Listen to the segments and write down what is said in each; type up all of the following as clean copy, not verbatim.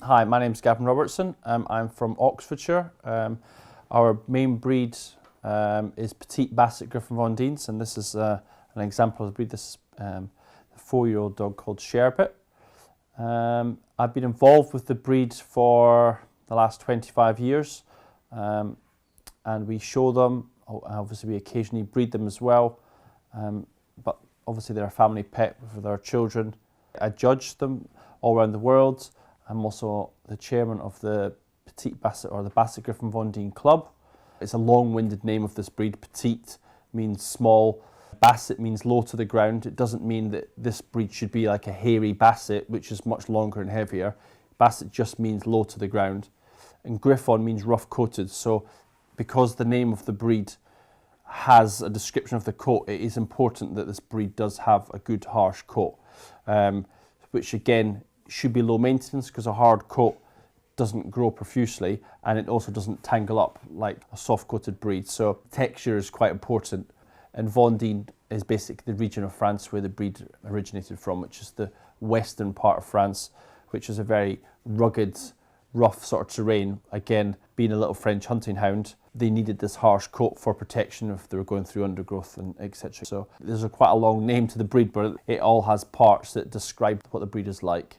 Hi, my name's Gavin Robertson. I'm from Oxfordshire. Our main breed is Petit Basset Griffon Vendeen, and this is an example of the breed. This is a 4-year-old dog called Sherbet. I've been involved with the breed for the last 25 years, and we show them. Obviously, we occasionally breed them as well, but obviously they're a family pet with our children. I judge them all around the world. I'm also the chairman of the Petit Basset or the Basset Griffon Vendeen Club. It's a long-winded name of this breed. Petite means small. Basset means low to the ground. It doesn't mean that this breed should be like a hairy Basset, which is much longer and heavier. Basset just means low to the ground. And Griffon means rough-coated. So because the name of the breed has a description of the coat, it is important that this breed does have a good harsh coat, which again should be low maintenance because a hard coat doesn't grow profusely and it also doesn't tangle up like a soft coated breed. So texture is quite important. And Vendeen is basically the region of France where the breed originated from, which is the western part of France, which is a very rugged, rough sort of terrain. Again, being a little French hunting hound, they needed this harsh coat for protection if they were going through undergrowth and etc. So there's quite a long name to the breed, but it all has parts that describe what the breed is like.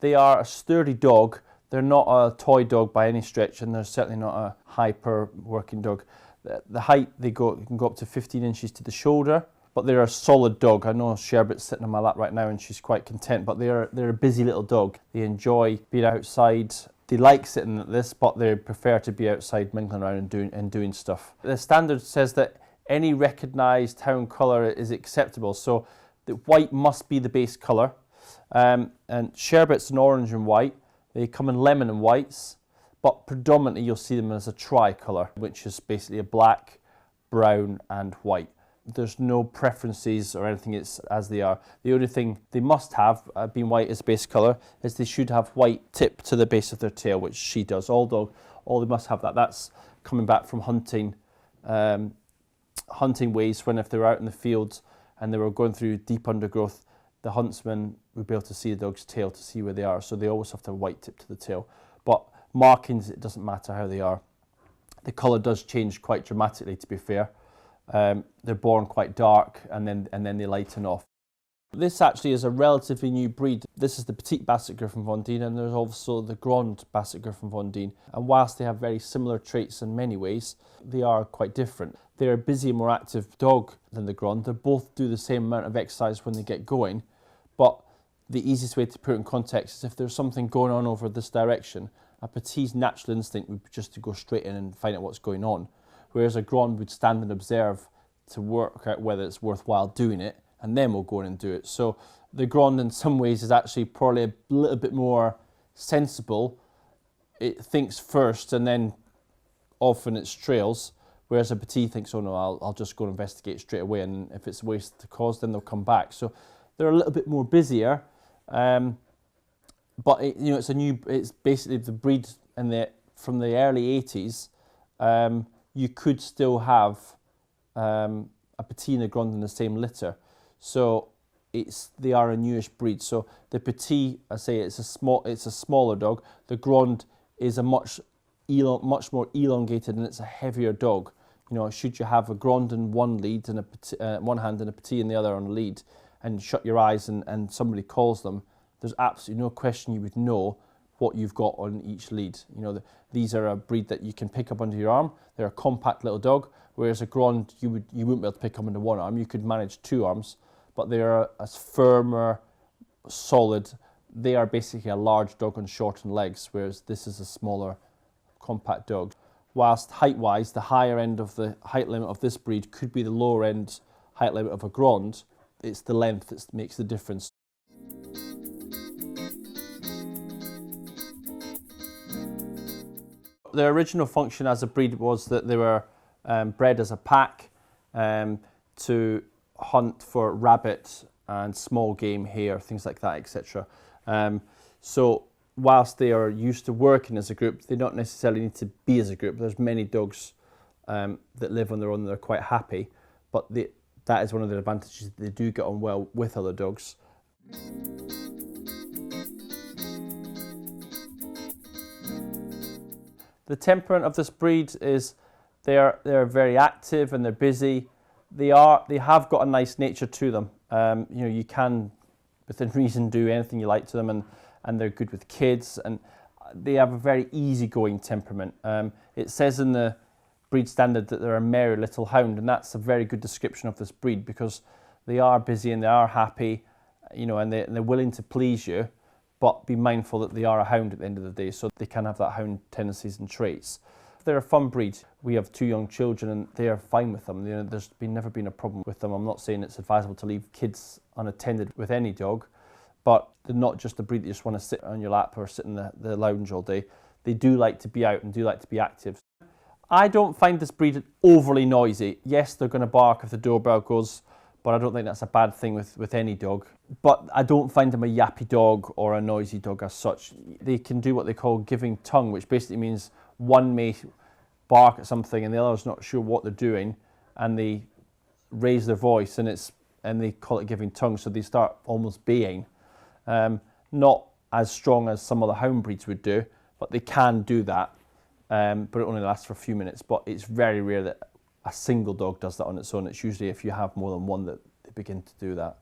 They are a sturdy dog. They're not a toy dog by any stretch, and they're certainly not a hyper working dog. The height they can go up to 15 inches to the shoulder, but they're a solid dog. I know Sherbet's sitting on my lap right now and she's quite content, but they're a busy little dog. They enjoy being outside. They like sitting at this, but they prefer to be outside mingling around and doing stuff. The standard says that any recognised hound colour is acceptable, so the white must be the base colour. And Sherbet's an orange and white. They come in lemon and whites, but predominantly you'll see them as a tricolour, which is basically a black, brown and white. There's no preferences or anything, it's as they are. The only thing they must have, being white as base colour, is they should have white tip to the base of their tail, which she does. All they must have that. That's coming back from hunting ways, when if they were out in the fields and they were going through deep undergrowth, the huntsman would be able to see the dog's tail to see where they are. So they always have to have a white tip to the tail. But markings, it doesn't matter how they are. The colour does change quite dramatically, to be fair. They're born quite dark and then they lighten off. This actually is a relatively new breed. This is the Petit Basset Griffon Vendeen, and there's also the Grand Basset Griffon Vendeen. And whilst they have very similar traits in many ways, they are quite different. They're a busy, more active dog than the Grand. They both do the same amount of exercise when they get going, but the easiest way to put it in context is if there's something going on over this direction, a Petit's natural instinct would be just to go straight in and find out what's going on, whereas a Grand would stand and observe to work out whether it's worthwhile doing it, and then we'll go in and do it. So the Grand in some ways is actually probably a little bit more sensible. It thinks first and then often it trails, whereas a Petit thinks, oh no, I'll just go and investigate straight away, and if it's a waste of cause, then they'll come back. So they're a little bit more busier, but it's basically the breed from the early 80s. You could still have a Petit and a Grand in the same litter. So they are a newish breed. So the Petit, I say it's a smaller dog. The Grand is a much more elongated, and it's a heavier dog. You know, should you have a Grand in one lead and one hand and a Petit in the other on a lead, and shut your eyes and somebody calls them, there's absolutely no question you would know what you've got on each lead. You know, these are a breed that you can pick up under your arm. They're a compact little dog, whereas a Grand you wouldn't be able to pick up under one arm. You could manage two arms, but they are a firmer, solid. They are basically a large dog on shortened legs, whereas this is a smaller, compact dog. Whilst height-wise, the higher end of the height limit of this breed could be the lower end height limit of a Grand. It's the length that makes the difference. Their original function as a breed was that they were bred as a pack to hunt for rabbit and small game, hare, things like that, etc. So whilst they are used to working as a group, they don't necessarily need to be as a group. There's many dogs that live on their own and they're quite happy, but that is one of the advantages. They do get on well with other dogs. The temperament of this breed is they're very active and they're busy. They have got a nice nature to them. You know, you can, within reason, do anything you like to them, and they're good with kids, and they have a very easygoing temperament. It says in the breed standard that they're a merry little hound, and that's a very good description of this breed because they are busy and they are happy, you know, and they're willing to please you, but be mindful that they are a hound at the end of the day, so they can have that hound tendencies and traits. They're a fun breed. We have 2 young children and they are fine with them. You know, there's never been a problem with them. I'm not saying it's advisable to leave kids unattended with any dog, but they're not just a breed that you just want to sit on your lap or sit in the lounge all day. They do like to be out and do like to be active. I don't find this breed overly noisy. Yes, they're going to bark if the doorbell goes, but I don't think that's a bad thing with any dog. But I don't find them a yappy dog or a noisy dog as such. They can do what they call giving tongue, which basically means one may bark at something and the other's not sure what they're doing, and they raise their voice and they call it giving tongue, so they start almost baying. Not as strong as some other hound breeds would do, but they can do that. But it only lasts for a few minutes. But it's very rare that a single dog does that on its own. It's usually if you have more than one that they begin to do that.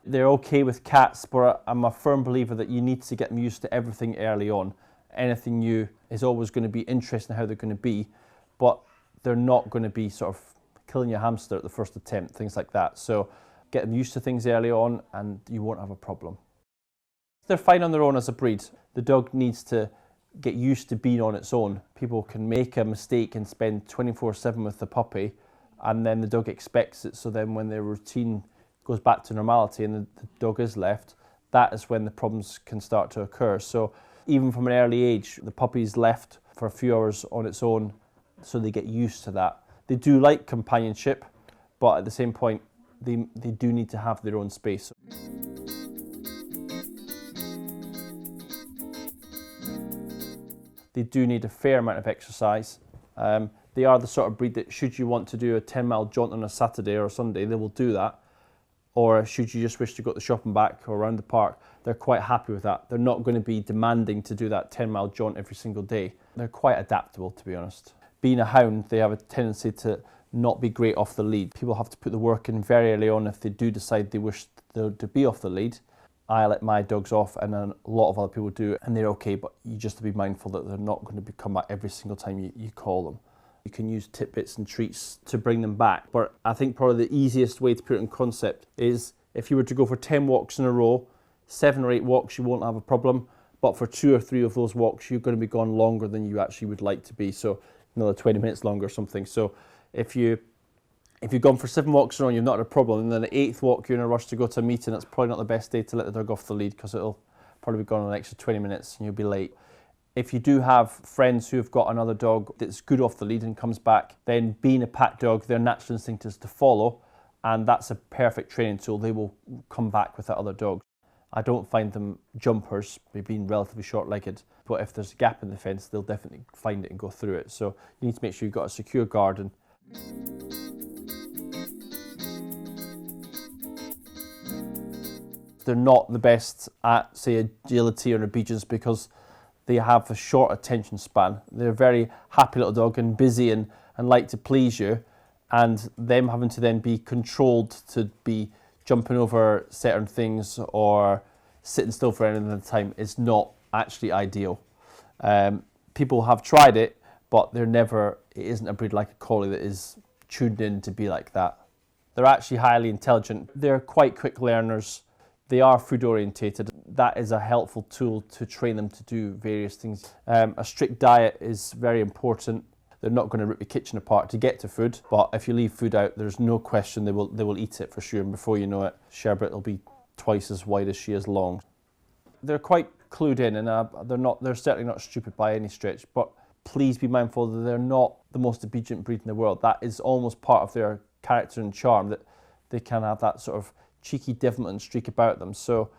They're okay with cats, but I'm a firm believer that you need to get them used to everything early on. Anything new is always going to be interesting how they're going to be, but they're not going to be sort of killing your hamster at the first attempt, things like that. So get them used to things early on and you won't have a problem. They're fine on their own as a breed. The dog needs to get used to being on its own. People can make a mistake and spend 24/7 with the puppy, and then the dog expects it, so then when their routine goes back to normality and the dog is left, that is when the problems can start to occur. So even from an early age, the puppy's left for a few hours on its own, so they get used to that. They do like companionship, but at the same point, they do need to have their own space. They do need a fair amount of exercise. They are the sort of breed that should you want to do a 10-mile jaunt on a Saturday or a Sunday, they will do that. Or should you just wish to go to the shop and back or around the park, they're quite happy with that. They're not going to be demanding to do that 10-mile jaunt every single day. They're quite adaptable, to be honest. Being a hound, they have a tendency to not be great off the lead. People have to put the work in very early on if they do decide they wish to be off the lead. I let my dogs off, and a lot of other people do, and they're okay, but you just have to be mindful that they're not going to come back every single time you call them. You can use tidbits and treats to bring them back, but I think probably the easiest way to put it in concept is if you were to go for 10 walks in a row, 7 or 8 walks you won't have a problem, but for 2 or 3 of those walks you're going to be gone longer than you actually would like to be, so another 20 minutes longer or something. So if you've gone for 7 walks in a row and you've not had a problem, and then the 8th walk you're in a rush to go to a meeting, that's probably not the best day to let the dog off the lead, because it'll probably be gone an extra 20 minutes and you'll be late. If you do have friends who have got another dog that's good off the lead and comes back, then being a pack dog, their natural instinct is to follow, and that's a perfect training tool. They will come back with that other dog. I don't find them jumpers, being relatively short-legged, but if there's a gap in the fence, they'll definitely find it and go through it. So you need to make sure you've got a secure garden. They're not the best at, say, agility or obedience because they have a short attention span. They're a very happy little dog and busy and like to please you, and them having to then be controlled to be jumping over certain things or sitting still for any length of time is not actually ideal. People have tried it, but it isn't a breed like a collie that is tuned in to be like that. They're actually highly intelligent. They're quite quick learners. They are food orientated. That is a helpful tool to train them to do various things. A strict diet is very important. They're not going to rip the kitchen apart to get to food, but if you leave food out, there's no question they will eat it for sure, and before you know it, sherbet will be twice as wide as she is long. They're quite clued in, and they're certainly not stupid by any stretch, but please be mindful that they're not the most obedient breed in the world. That is almost part of their character and charm, that they can have that sort of cheeky devilment streak about them. So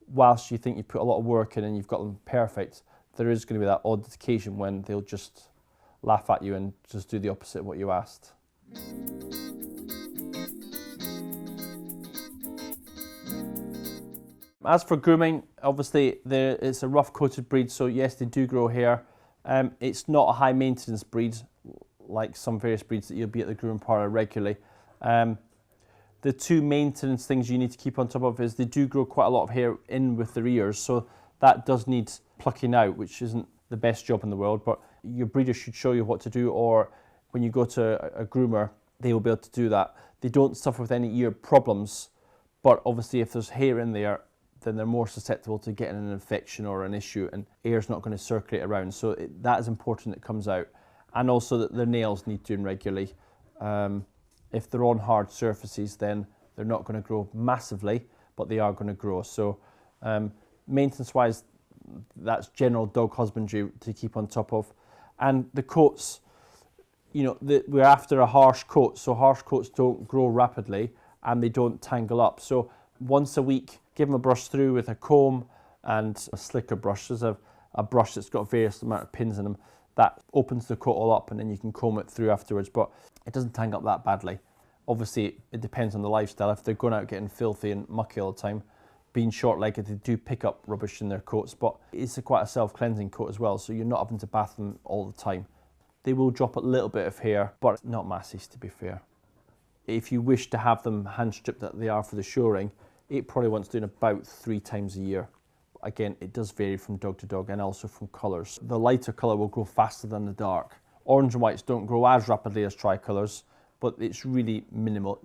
whilst you think you put a lot of work in and you've got them perfect, there is going to be that odd occasion when they'll just laugh at you and just do the opposite of what you asked. As for grooming, obviously it's a rough coated breed, so yes, they do grow hair. It's not a high maintenance breed like some various breeds that you'll be at the grooming parlour regularly. The two maintenance things you need to keep on top of is they do grow quite a lot of hair in with their ears, so that does need plucking out, which isn't the best job in the world, but your breeder should show you what to do, or when you go to a groomer, they will be able to do that. They don't suffer with any ear problems, but obviously if there's hair in there, then they're more susceptible to getting an infection or an issue, and air's not going to circulate around. So that is important that it comes out. And also that their nails need doing regularly. If they're on hard surfaces, then they're not going to grow massively, but they are going to grow. So maintenance-wise, that's general dog husbandry to keep on top of. And the coats, you know, we're after a harsh coat, so harsh coats don't grow rapidly and they don't tangle up. So once a week, give them a brush through with a comb and a slicker brush. There's a brush that's got various amount of pins in them. That opens the coat all up and then you can comb it through afterwards, but it doesn't tangle up that badly. Obviously, it depends on the lifestyle. If they're going out getting filthy and mucky all the time, being short-legged, they do pick up rubbish in their coats, but it's quite a self-cleansing coat as well, so you're not having to bath them all the time. They will drop a little bit of hair, but not masses, to be fair. If you wish to have them hand-stripped that they are for the show ring, it probably wants doing about 3 times a year. Again, it does vary from dog to dog and also from colours. The lighter colour will grow faster than the dark. Orange and whites don't grow as rapidly as tricolours, but it's really minimal.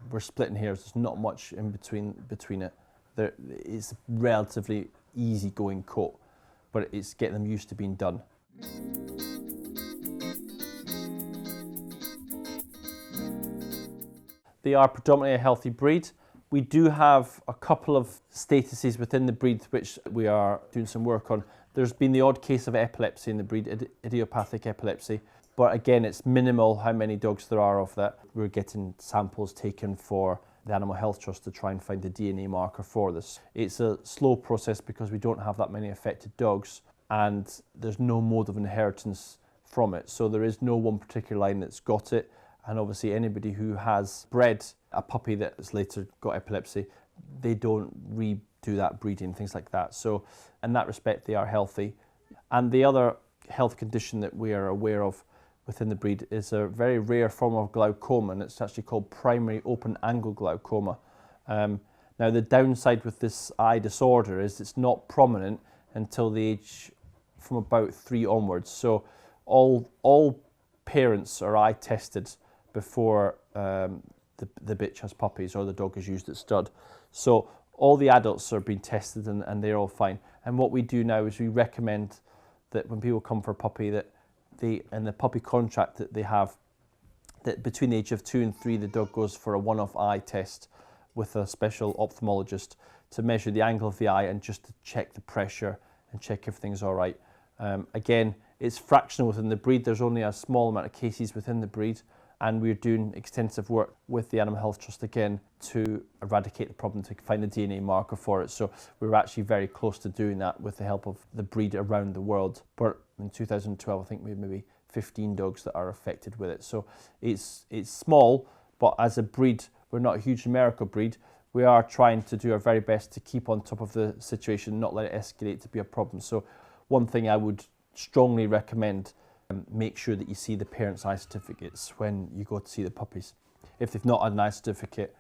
We're splitting hairs, there's not much in between it. It's a relatively easy-going coat, but it's getting them used to being done. They are predominantly a healthy breed. We do have a couple of statuses within the breed which we are doing some work on. There's been the odd case of epilepsy in the breed, idiopathic epilepsy, but again, it's minimal how many dogs there are of that. We're getting samples taken for the Animal Health Trust to try and find the DNA marker for this. It's a slow process because we don't have that many affected dogs and there's no mode of inheritance from it. So there is no one particular line that's got it. And obviously anybody who has bred a puppy that has later got epilepsy, they don't redo that breeding, things like that. So in that respect, they are healthy. And the other health condition that we are aware of within the breed is a very rare form of glaucoma, and it's actually called primary open angle glaucoma. Now the downside with this eye disorder is it's not prominent until the age from about 3 onwards. So all parents are eye tested before the bitch has puppies or the dog is used at stud. So all the adults are being tested and they're all fine. And what we do now is we recommend that when people come for a puppy, that in the puppy contract that they have, that between the age of 2 and 3 the dog goes for a one-off eye test with a special ophthalmologist to measure the angle of the eye and just to check the pressure and check everything's all right. Again, it's fractional within the breed. There's only a small amount of cases within the breed, and we're doing extensive work with the Animal Health Trust again to eradicate the problem, to find a DNA marker for it. So we're actually very close to doing that with the help of the breed around the world. But in 2012, I think we had maybe 15 dogs that are affected with it. So it's small, but as a breed, we're not a huge numerical breed. We are trying to do our very best to keep on top of the situation, not let it escalate to be a problem. So one thing I would strongly recommend, make sure that you see the parents' eye certificates when you go to see the puppies. If they've not had an eye certificate,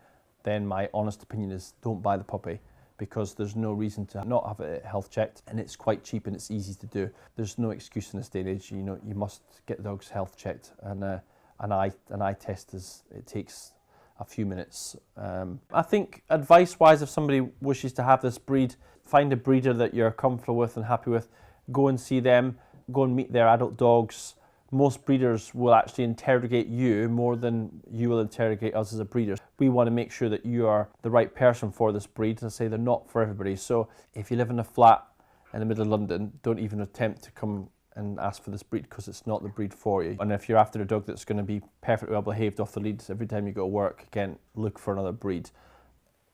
then my honest opinion is don't buy the puppy, because there's no reason to not have it health checked, and it's quite cheap and it's easy to do. There's no excuse in this day and age. You know, you must get the dog's health checked, and an eye test it takes a few minutes. I think advice-wise, if somebody wishes to have this breed, find a breeder that you're comfortable with and happy with. Go and see them. Go and meet their adult dogs. Most breeders will actually interrogate you more than you will interrogate us as a breeder. We want to make sure that you are the right person for this breed. As I say, they're not for everybody. So if you live in a flat in the middle of London, don't even attempt to come and ask for this breed, because it's not the breed for you. And if you're after a dog that's going to be perfectly well behaved off the lead every time you go to work, again, look for another breed.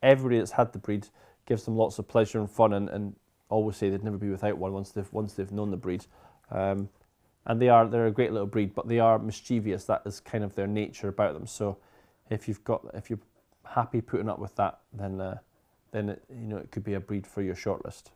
Everybody that's had the breed gives them lots of pleasure and fun, and always say they'd never be without one once they've known the breed. And they're a great little breed, but they are mischievous. That is kind of their nature about them. So if you're happy putting up with that, then it could be a breed for your shortlist.